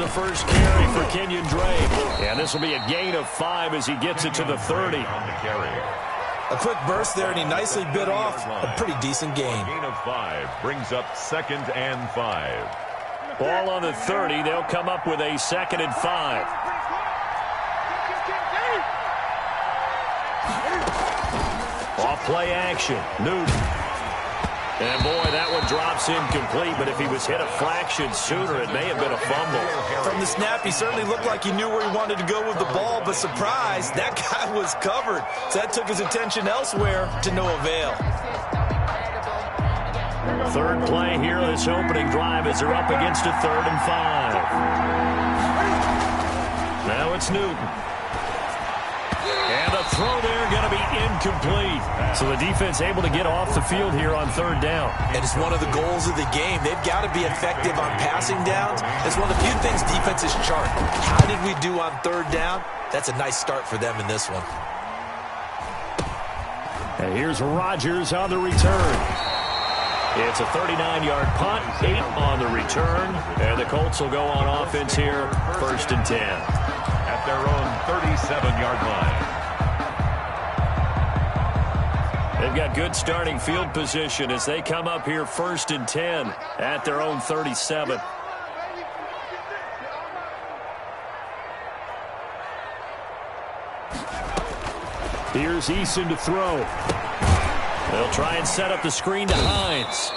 the first carry for Kenyon Drake. And this will be a gain of 5 as he gets it to the 30. A quick burst there, and he nicely bit off a pretty decent gain. Gain of 5 brings up 2nd and 5. Ball on the 30. They'll come up with a 2nd and 5. Off play action. Newton. And, boy, that one drops incomplete, but if he was hit a fraction sooner, it may have been a fumble. From the snap, he certainly looked like he knew where he wanted to go with the ball, but surprise, that guy was covered. So that took his attention elsewhere to no avail. Third play here, this opening drive as they're up against a 3rd and 5. Now it's Newton. And the throw there going to be incomplete. So the defense able to get off the field here on 3rd down. And it's one of the goals of the game. They've got to be effective on passing downs. It's one of the few things defenses chart. How did we do on 3rd down? That's a nice start for them in this one. And here's Rodgers on the return. It's a 39-yard punt, 8 on the return. And the Colts will go on offense here, 1st and 10. At their own 37-yard line. They've got good starting field position as they come up here 1st and 10 at their own 37. Here's Eason to throw. They'll try and set up the screen to Hines.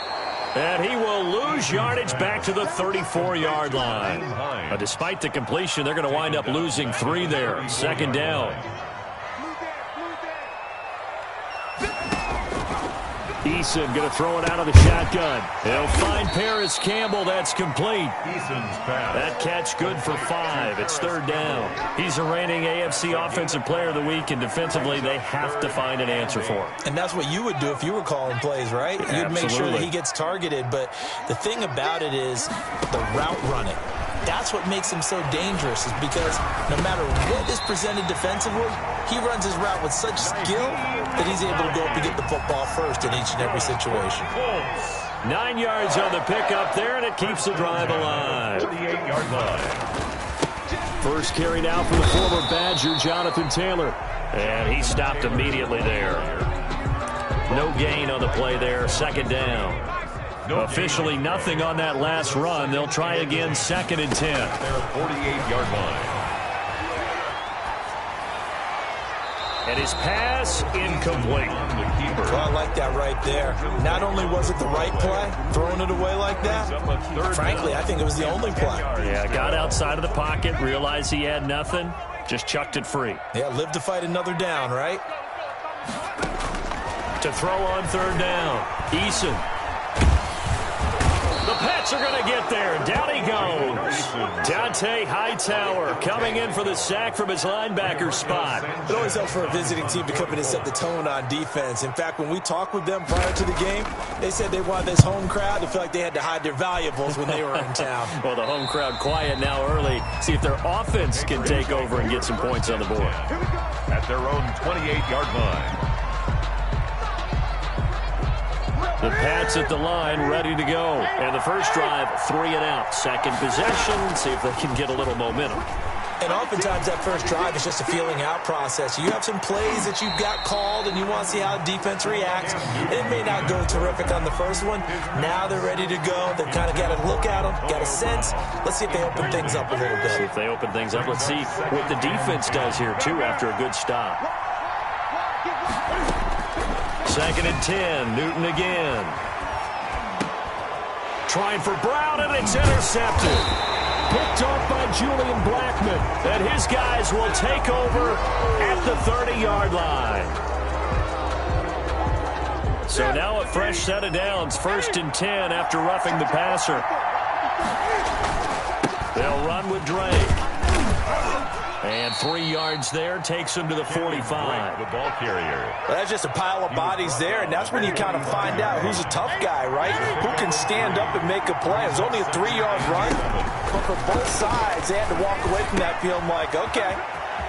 And he will lose yardage back to the 34-yard line. Despite the completion, they're going to wind up losing 3 there. 2nd down. Eason going to throw it out of the shotgun. He'll find Paris Campbell. That's complete. Eason's pass. That catch good for 5. It's 3rd down. He's the reigning AFC Offensive Player of the Week, and defensively they have to find an answer for him. And that's what you would do if you were calling plays, right? You'd make sure that he gets targeted. But the thing about it is the route running. That's what makes him so dangerous, is because no matter what is presented defensively, he runs his route with such skill that he's able to go up and get the football first in each and every situation. 9 yards on the pickup there, and it keeps the drive alive. 48-yard line. First carry now for the former Badger, Jonathan Taylor. And he stopped immediately there. No gain on the play there, 2nd down. Officially nothing on that last run. They'll try again, 2nd and 10. Their 48-yard line. And his pass incomplete. Well, I like that right there. Not only was it the right play, throwing it away like that, frankly, I think it was the only play. Yeah, got outside of the pocket, realized he had nothing, just chucked it free. Yeah, live to fight another down, right? To throw on 3rd down, Eason. The Pats are going to get there. Down he goes. Dante Hightower coming in for the sack from his linebacker spot. It always helps for a visiting team to come in and set the tone on defense. In fact, when we talked with them prior to the game, they said they wanted this home crowd to feel like they had to hide their valuables when they were in town. Well, the home crowd quiet now early. See if their offense can take over and get some points on the board. At their own 28-yard line. The Pats at the line, ready to go. And the first drive, 3 and out. 2nd possession, see if they can get a little momentum. And oftentimes that first drive is just a feeling out process. You have some plays that you've got called and you want to see how defense reacts. It may not go terrific on the first one. Now they're ready to go. They've kind of got to look at them, got a sense. Let's see if they open things up a little bit. See if they open things up. Let's see what the defense does here, too, after a good stop. 2nd and 10, Newton again. Trying for Brown, and it's intercepted. Picked off by Julian Blackman. And his guys will take over at the 30-yard line. So now a fresh set of downs, 1st and 10 after roughing the passer. They'll run with Drake. And 3 yards there takes him to the 45. The ball carrier. Well, that's just a pile of bodies there, and that's when you kind of find out who's a tough guy, right? Who can stand up and make a play. It was only a 3-yard run, but for both sides, they had to walk away from that feeling like, okay,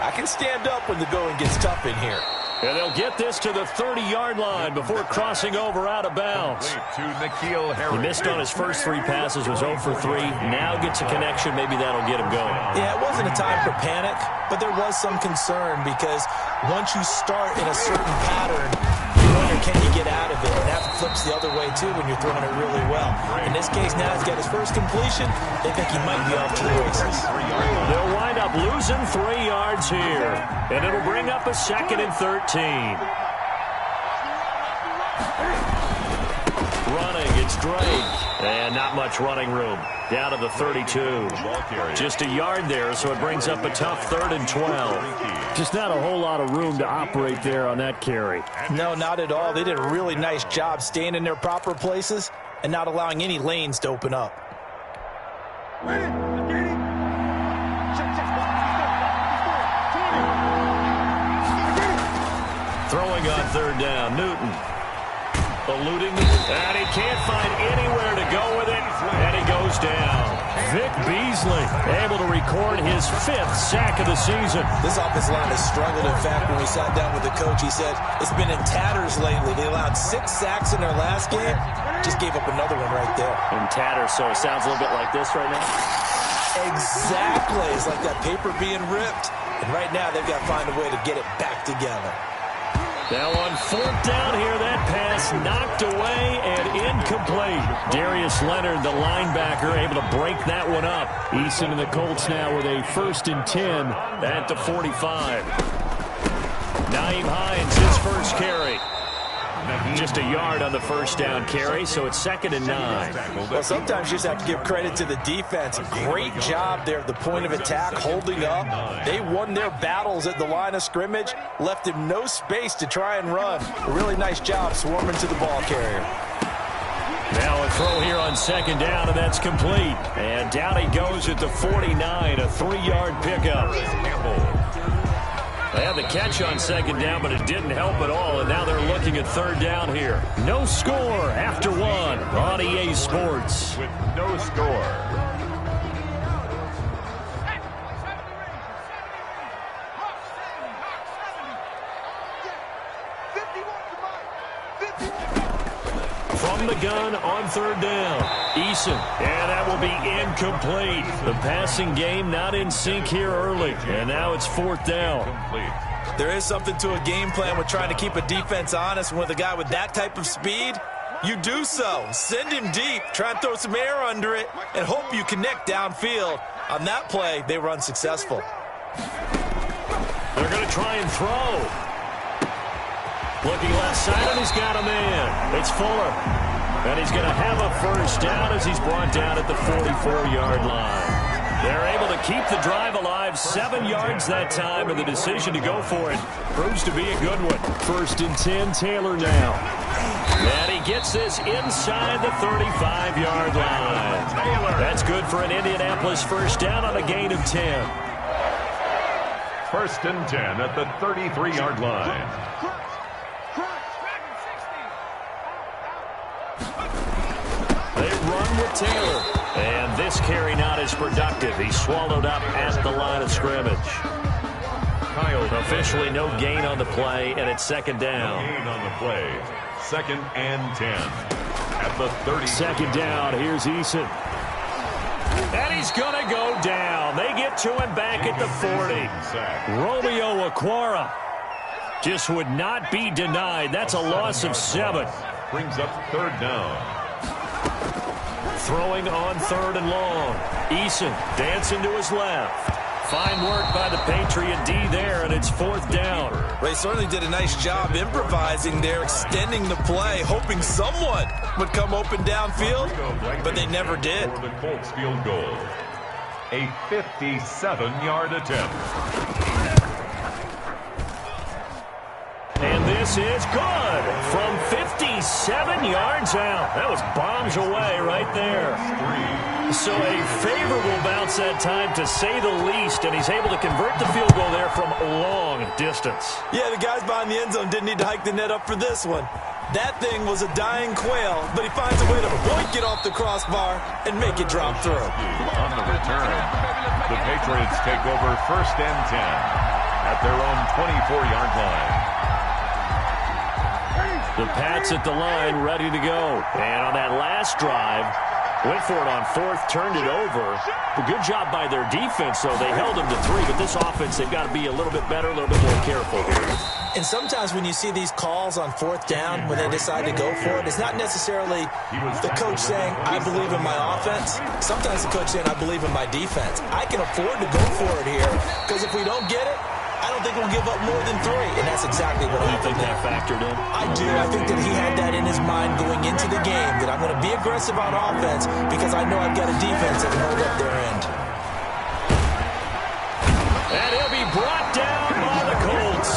I can stand up when the going gets tough in here. And they'll get this to the 30-yard line before crossing over out of bounds. He missed on his first 3 passes, was 0 for 3. Now gets a connection. Maybe that'll get him going. Yeah, it wasn't a time for panic, but there was some concern because once you start in a certain pattern, you wonder, can you get out of it? And that flips the other way, too, when you're throwing it really well. In this case, now he's got his first completion. They think he might be off to the races. They'll wind up losing 3 yards here, and it'll bring up a 2nd and 13. Running, it's Drake. And not much running room. Down to the 32. Just a yard there, so it brings up a tough 3rd and 12. Just not a whole lot of room to operate there on that carry. No, not at all. They did a really nice job staying in their proper places and not allowing any lanes to open up. Throwing on 3rd down, Newton. Eluding, and he can't find anywhere to go with it, and he goes down. Vic Beasley able to record his 5th sack of the season. This offensive line has struggled. In fact, when we sat down with the coach, he said it's been in tatters lately. They allowed 6 sacks in their last game. Just gave up another one right there. In tatters, so it sounds a little bit like this right now? Exactly. It's like that paper being ripped. And right now, they've got to find a way to get it back together. Now on 4th down here, that pass knocked away and incomplete. Darius Leonard, the linebacker, able to break that one up. Eason and the Colts now with a 1st and 10 at the 45. Nyheim Hines, his first carry. Just a yard on the 1st down carry, so it's 2nd and 9. Well, sometimes you just have to give credit to the defense. Great job there at the point of attack, holding up. They won their battles at the line of scrimmage, left him no space to try and run. A really nice job swarming to the ball carrier. Now a throw here on 2nd down, and that's complete. And down he goes at the 49, a 3-yard pickup. They had the catch on 2nd down, but it didn't help at all, and now they're looking at 3rd down here. No score after 1 on EA Sports. With no score. From the gun on 3rd down, Eason, and that will be incomplete. The passing game not in sync here early, and now it's 4th down. There is something to a game plan with trying to keep a defense honest. With a guy with that type of speed, you do so. Send him deep, try and throw some air under it, and hope you connect downfield. On that play, they were unsuccessful. They're going to try and throw. Looking left side, and he's got a man. It's Fuller. And he's going to have a 1st down as he's brought down at the 44-yard line. They're able to keep the drive alive, 7 yards that time, and the decision to go for it proves to be a good one. 1st and 10, Taylor now. And he gets this inside the 35-yard line. That's good for an Indianapolis 1st down on a gain of 10. 1st and 10 at the 33-yard line. Run with Taylor. And this carry not as productive. He's swallowed up at the line of scrimmage. Officially no gain on the play, and it's 2nd down. No gain on the play. 2nd and 10 at the 30. 2nd down. Here's Eason. And he's going to go down. They get to him back at the 40. Romeo Okwara just would not be denied. That's a loss of 7. Brings up 3rd down. Throwing on 3rd and long. Eason dancing to his left. Fine work by the Patriot D there, and it's 4th down. They certainly did a nice job improvising there, extending the play, hoping someone would come open downfield, but they never did. For the Colts field goal. A 57-yard attempt. And this is good from 57 yards out. That was bombs away right there. So a favorable bounce that time, to say the least, and he's able to convert the field goal there from long distance. Yeah, the guys behind the end zone didn't need to hike the net up for this one. That thing was a dying quail, but he finds a way to boink it off the crossbar and make it drop through. On the return, the Patriots take over 1st and 10 at their own 24-yard line. The Pats at the line, ready to go. And on that last drive, went for it on fourth, turned it over. A good job by their defense, though. They held them to 3, but this offense, they've got to be a little bit better, a little bit more careful here. And sometimes when you see these calls on fourth down, when they decide to go for it, it's not necessarily the coach saying, I believe in my offense. Sometimes the coach saying, I believe in my defense. I can afford to go for it here, because if we don't get it, I don't think we'll give up more than 3, and that's exactly what I think that factored in. I do. I think that he had that in his mind going into the game, that I'm going to be aggressive on offense because I know I've got a defense that can hold up their end. And he'll be brought down by the Colts.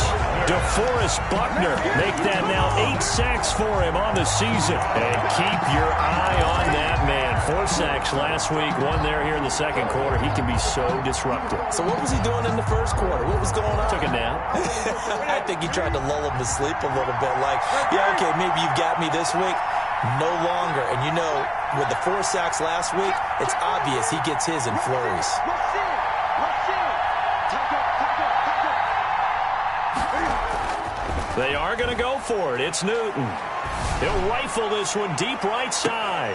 DeForest Buckner make that now 8 sacks for him on the season. And keep your eye on that man. 4 sacks last week, 1 there here in the second quarter. He can be so disruptive. So what was he doing in the first quarter? What was going on? Took a nap. I think he tried to lull him to sleep a little bit. Like, yeah, okay, maybe you've got me this week. No longer. And you know, with the 4 sacks last week, it's obvious he gets his in flurries. They are going to go for it. It's Newton. He'll rifle this one deep right side.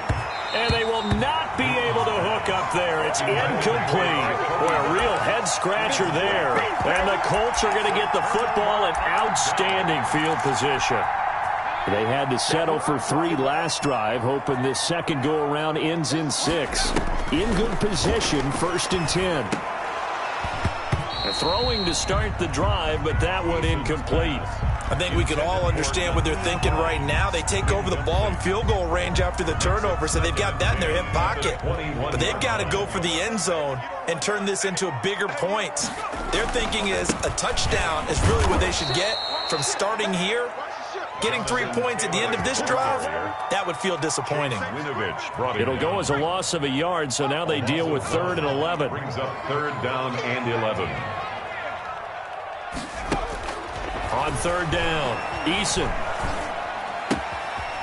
And they will not be able to hook up there. It's incomplete. Boy, a real head-scratcher there. And the Colts are going to get the football in outstanding field position. They had to settle for 3 last drive, hoping this second go-around ends in 6. In good position, 1st and 10. Throwing to start the drive, but that one incomplete. I think we can all understand what they're thinking right now. They take over the ball in field goal range after the turnover, so they've got that in their hip pocket. But they've got to go for the end zone and turn this into a bigger point. Their thinking is a touchdown is really what they should get from starting here. Getting 3 points at the end of this drive, that would feel disappointing. It'll go as a loss of a yard, so now they deal with 3rd and 11. Brings up 3rd down and 11. On 3rd down, Eason.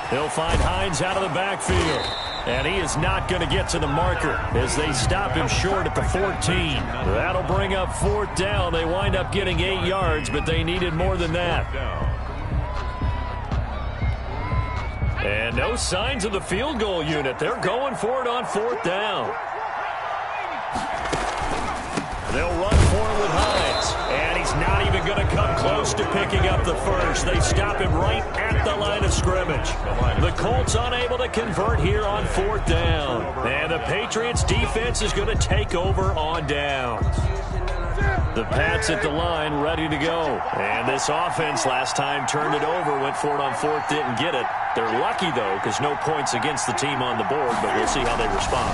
He'll find Hines out of the backfield. And he is not going to get to the marker as they stop him short at the 14. That'll bring up 4th down. They wind up getting 8 yards, but they needed more than that. And no signs of the field goal unit. They're going for it on 4th down. They'll run for it with Hines. And he's not even going to come close to picking up the first. They stop him right at the line of scrimmage. The Colts unable to convert here on 4th down. And the Patriots defense is going to take over on downs. The Pats at the line, ready to go. And this offense last time turned it over, went for it on 4th, didn't get it. They're lucky, though, because no points against the team on the board, but we'll see how they respond.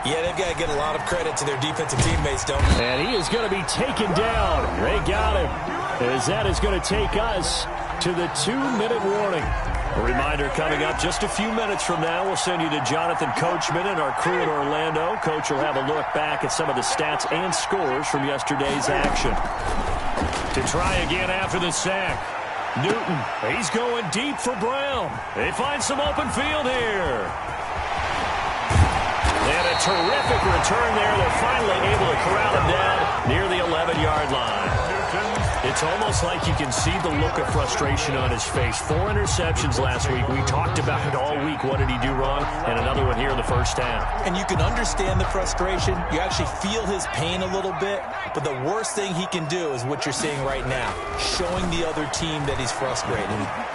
Yeah, they've got to get a lot of credit to their defensive teammates, don't they? And he is going to be taken down. They got him. As that is going to take us to the 2-minute warning. A reminder coming up just a few minutes from now. We'll send you to Jonathan Coachman and our crew in Orlando. Coach will have a look back at some of the stats and scores from yesterday's action. To try again after the sack. Newton, he's going deep for Brown. They find some open field here. And a terrific return there. They're finally able to corral him down near the 11-yard line. It's almost like you can see the look of frustration on his face. 4 interceptions last week. We talked about it all week. What did he do wrong? And another one here in the first half. And you can understand the frustration. You actually feel his pain a little bit. But the worst thing he can do is what you're seeing right now, showing the other team that he's frustrated.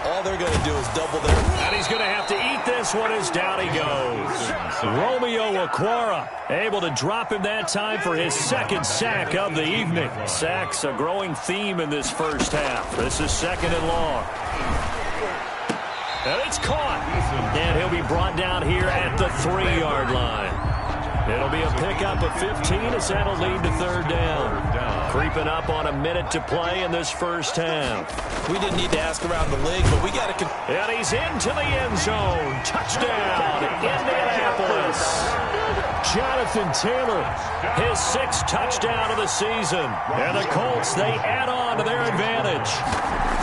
All they're going to do is double their... And he's going to have to eat this one as down he goes. Romeo Okwara able to drop him that time for his 2nd sack of the evening. Sacks, a growing theme in this first half. This is 2nd and long. And it's caught. And he'll be brought down here at the 3-yard line. It'll be a pickup of 15 as that'll lead to 3rd down. Creeping up on a minute to play in this first half. We didn't need to ask around the league, but we got to... And he's into the end zone. Touchdown, Indianapolis. Jonathan Taylor, his 6th touchdown of the season. And the Colts, they add on to their advantage.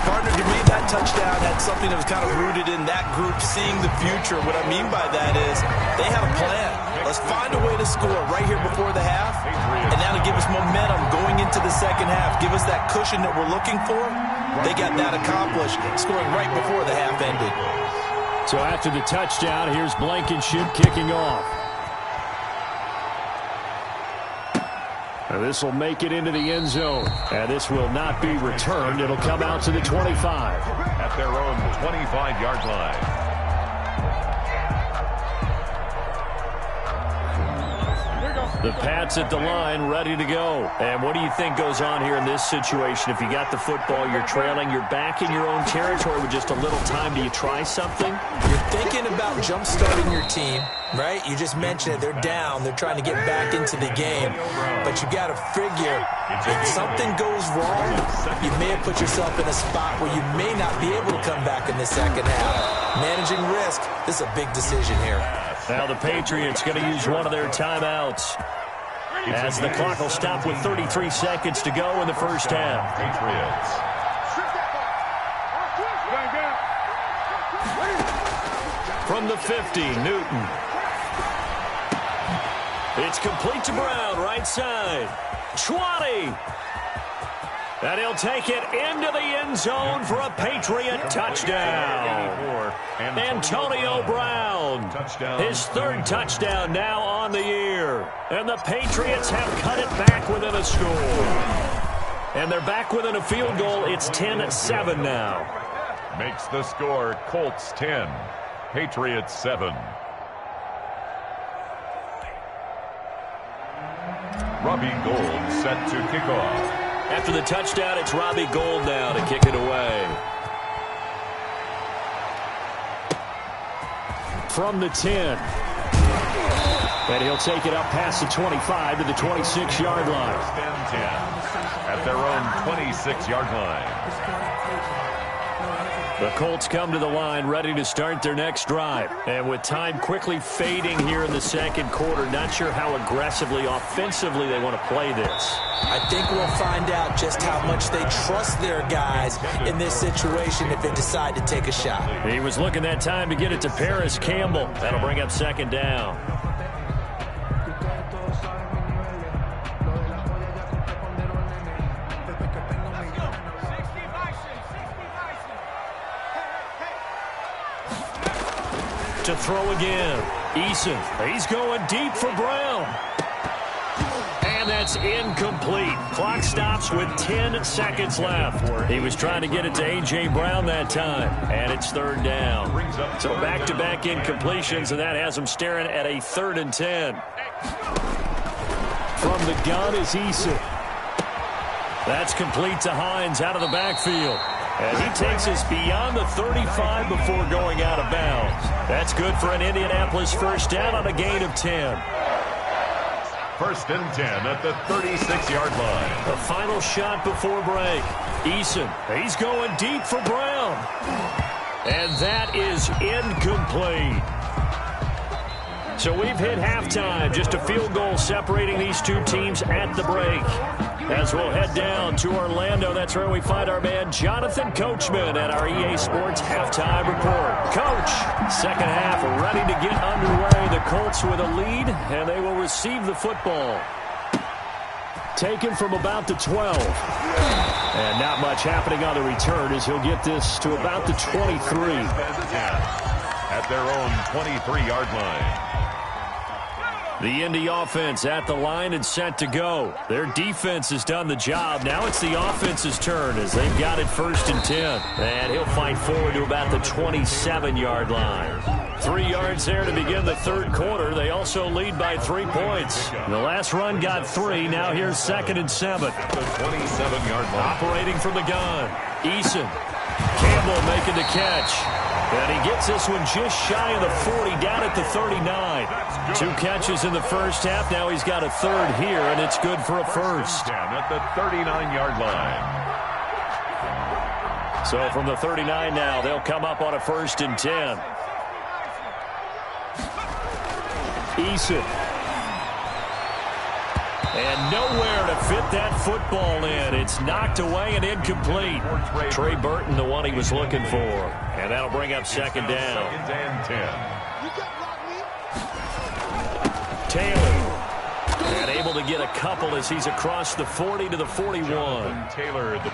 Partner, to me, that touchdown had something that was kind of rooted in that group seeing the future. What I mean by that is they had a plan. Let's find a way to score right here before the half, and that'll give us momentum going into the second half. Give us that cushion that we're looking for, They got that accomplished, scoring right before the half ended. So after the touchdown, here's Blankenship kicking off. And this will make it into the end zone. And this will not be returned. It'll come out to the 25. At their own 25-yard line. The Pats at the line, ready to go. And what do you think goes on here in this situation? If you got the football, you're trailing, you're back in your own territory with just a little time. Do you try something? You're thinking about jump-starting your team, right? You just mentioned it. They're down. They're trying to get back into the game. But you got to figure, if something goes wrong, you may have put yourself in a spot where you may not be able to come back in the second half. Managing risk, this is a big decision here. Now the Patriots going to use one of their timeouts as the clock will stop with 33 seconds to go in the first half. Patriots. From the 50, Newton. It's complete to Brown, right side. 20. And he'll take it into the end zone for a Patriot touchdown. Antonio Brown, his third touchdown now on the year. And the Patriots have cut it back within a score. And they're back within a field goal. It's 10-7 now. Makes the score Colts 10, Patriots 7. Robbie Gould set to kick off. After the touchdown, it's Robbie Gould now to kick it away. From the 10. And he'll take it up past the 25 to the 26-yard line. First and 10 at their own 26-yard line. The Colts come to the line ready to start their next drive. And with time quickly fading here in the second quarter, not sure how aggressively, offensively they want to play this. I think we'll find out just how much they trust their guys in this situation if they decide to take a shot. He was looking that time to get it to Paris Campbell. That'll bring up second down. To throw again. Eason, he's going deep for Brown. And that's incomplete. Clock stops with 10 seconds left. He was trying to get it to A.J. Brown that time. And it's third down. So back-to-back incompletions, and that has him staring at a 3rd and 10. From the gun is Eason. That's complete to Hines out of the backfield. And he takes us beyond the 35 before going out of bounds. That's good for an Indianapolis first down on a gain of 10. First and 10 at the 36-yard line. The final shot before break. Eason, he's going deep for Brown. And that is incomplete. So we've hit halftime. Just a field goal separating these two teams at the break. As we'll head down to Orlando, that's where we find our man Jonathan Coachman at our EA Sports Halftime Report. Coach, second half ready to get underway. The Colts with a lead, and they will receive the football. Taken from about the 12. And not much happening on the return as he'll get this to about the 23. At their own 23-yard line. The Indy offense at the line and set to go. Their defense has done the job. Now it's the offense's turn as they've got it 1st and 10. And he'll fight forward to about the 27-yard line. 3 yards there to begin the third quarter. They also lead by 3 points. The last run got 3. Now here's 2nd and 7. The 27-yard line. Operating from the gun. Eason. Campbell making the catch. And he gets this one just shy of the 40, down at the 39. 2 catches in the first half. Now he's got a 3rd here, and it's good for a first. Down at the 39-yard line. So from the 39 now, they'll come up on a 1st and 10. Eason. And nowhere to fit that football in. It's knocked away and incomplete. Trey Burton, the one he was looking for. And that'll bring up second down. 2nd and 10. Taylor. And able able to get a couple as he's across the 40 to the 41.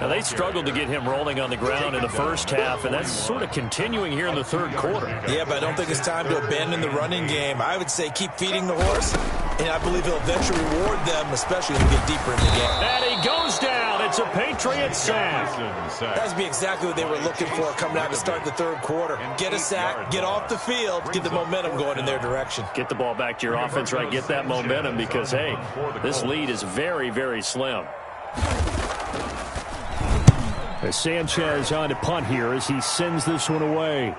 Now, they struggled to get him rolling on the ground in the first half, and that's sort of continuing here in the third quarter. Yeah, but I don't think it's time to abandon the running game. I would say keep feeding the horse, and I believe he'll eventually reward them, especially as we get deeper in the game. And he goes down. It's a Patriot sack. That's be exactly what they were looking for coming out to start the third quarter. Get a sack, get off the field, get the momentum going in their direction. Get the ball back to your offense, right? Get that momentum because, hey, this lead is very, very slim. As Sanchez on to punt here as he sends this one away.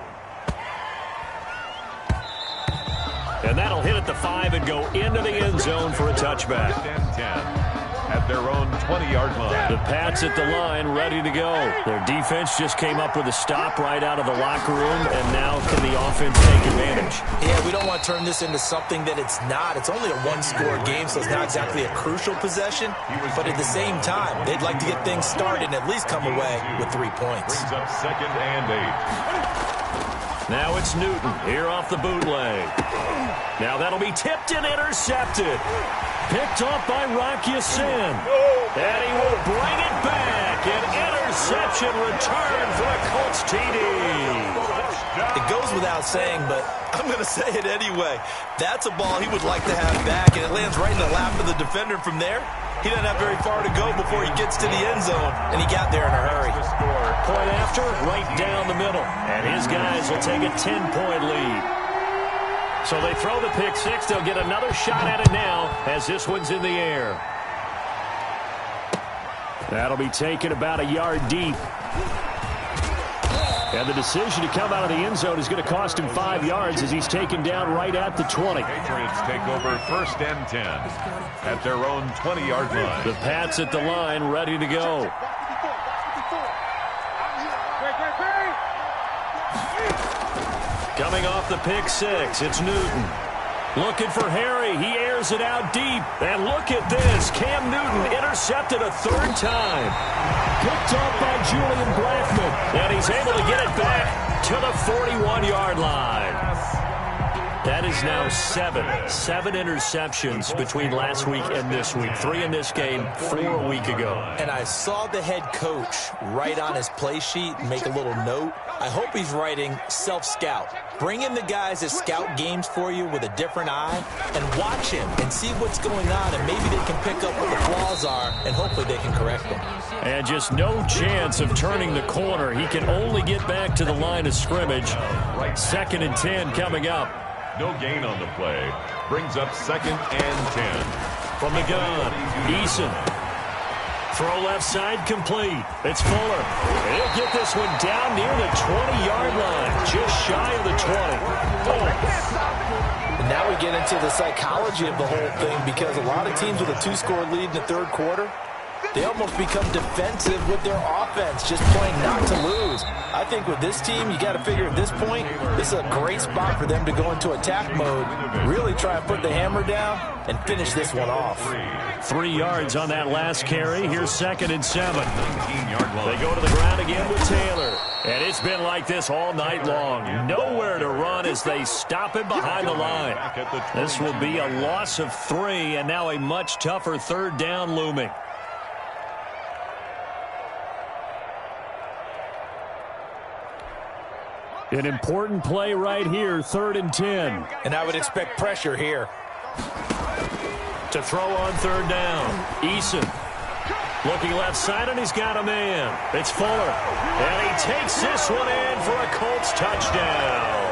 And that'll hit at the 5 and go into the end zone for a touchback. 10-10 at their own 20-yard line. The Pats at the line, ready to go. Their defense just came up with a stop right out of the locker room, and now can the offense take advantage? Yeah, we don't want to turn this into something that it's not. It's only a one-score game, so it's not exactly a crucial possession. But at the same time, they'd like to get things started and at least come away with 3 points. Brings up 2nd and 8. Now it's Newton here off the bootleg. Now that'll be tipped and intercepted. Picked off by Rocky Sin. And he will bring it back. An interception return for a Colts TD. It goes without saying, but I'm going to say it anyway. That's a ball he would like to have back, and it lands right in the lap of the defender from there. He doesn't have very far to go before he gets to the end zone, and he got there in a hurry. Point after, right down the middle. And his guys will take a 10-point lead. So they throw the pick six. They'll get another shot at it now as this one's in the air. That'll be taken about a yard deep. And the decision to come out of the end zone is going to cost him 5 yards as he's taken down right at the 20. Patriots take over 1st and 10 at their own 20-yard line. The Pats at the line, ready to go. Coming off the pick six, it's Newton. Looking for Harry. He airs it out deep. And look at this. Cam Newton intercepted a 3rd time. Picked off by Julian Blackman. And he's able to get it back to the 41-yard line. That is now 7 interceptions between last week and this week. 3 in this game, 4 a week ago. And I saw the head coach write on his play sheet and make a little note. I hope he's writing self-scout. Bring in the guys that scout games for you with a different eye and watch him and see what's going on, and maybe they can pick up what the flaws are, and hopefully they can correct them. And just no chance of turning the corner. He can only get back to the line of scrimmage. 2nd and 10 coming up. No gain on the play. Brings up 2nd and 10. From the gun, Eason. Throw left side complete. It's Fuller. He'll get this one down near the 20-yard line. Just shy of the 20. And now we get into the psychology of the whole thing, because a lot of teams with a 2-score lead in the third quarter, they almost become defensive with their offense, just playing not to lose. I think with this team, you got to figure at this point, this is a great spot for them to go into attack mode, really try and put the hammer down and finish this one off. 3 yards on that last carry. Here's 2nd and 7. They go to the ground again with Taylor. And it's been like this all night long. Nowhere to run as they stop him behind the line. This will be a loss of 3, and now a much tougher 3rd down looming. An important play right here, 3rd and 10. And I would expect pressure here. To throw on 3rd down, Eason. Looking left side, and he's got a man. It's Fuller. And he takes this one in for a Colts touchdown.